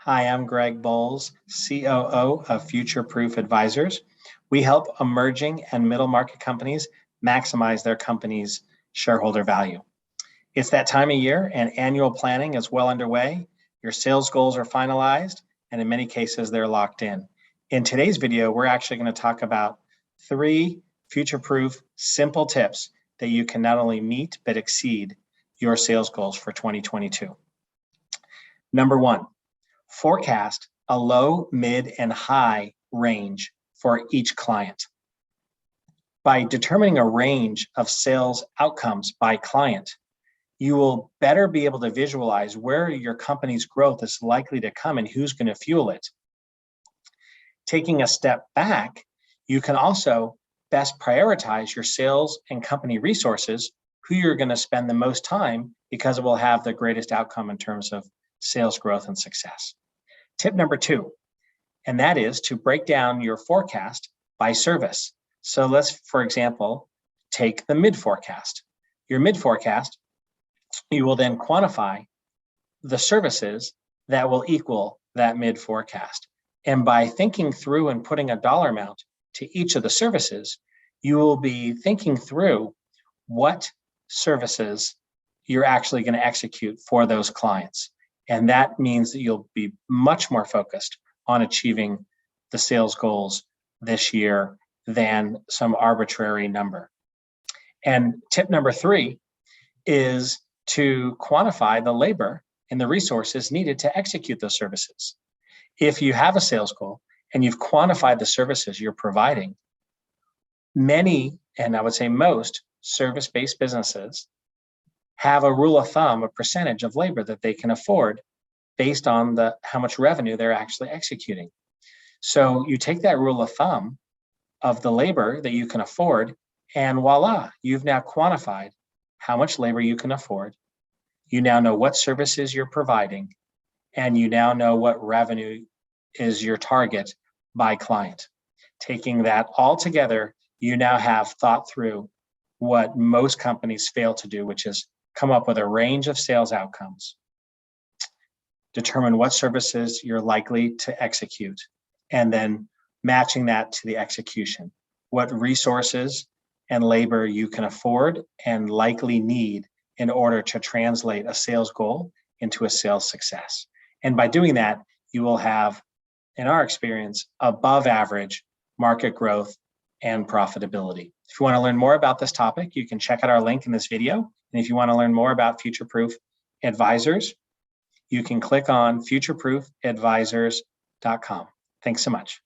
Hi, I'm Greg Boles, COO of Future Proof Advisors. We help emerging and middle market companies maximize their company's shareholder value. It's that time of year and annual planning is well underway. Your sales goals are finalized, and in many cases, they're locked in. In today's video, we're actually going to talk about 3 future-proof, simple tips that you can not only meet, but exceed your sales goals for 2022. Number 1, forecast a low, mid, and high range for each client. By determining a range of sales outcomes by client, you will better be able to visualize where your company's growth is likely to come and who's going to fuel it. Taking a step back, you can also best prioritize your sales and company resources, who you're going to spend the most time, because it will have the greatest outcome in terms of sales growth and success. Tip number 2, and that is to break down your forecast by service. So let's, for example, take the mid forecast. Your mid forecast, you will then quantify the services that will equal that mid forecast. And by thinking through and putting a dollar amount to each of the services, you will be thinking through what services you're actually going to execute for those clients. And that means that you'll be much more focused on achieving the sales goals this year than some arbitrary number. And tip number 3 is to quantify the labor and the resources needed to execute those services. If you have a sales goal and you've quantified the services you're providing, many, and I would say most, service-based businesses have a rule of thumb, a percentage of labor that they can afford based on how much revenue they're actually executing. So you take that rule of thumb of the labor that you can afford, and voila, you've now quantified how much labor you can afford. You now know what services you're providing, and you now know what revenue is your target by client. Taking that all together, you now have thought through what most companies fail to do, which is come up with a range of sales outcomes, determine what services you're likely to execute, and then matching that to the execution, what resources and labor you can afford and likely need in order to translate a sales goal into a sales success. And by doing that, you will have, in our experience, above average market growth and profitability. If you want to learn more about this topic, you can check out our link in this video. And if you want to learn more about Future Proof Advisors, you can click on futureproofadvisors.com. Thanks so much.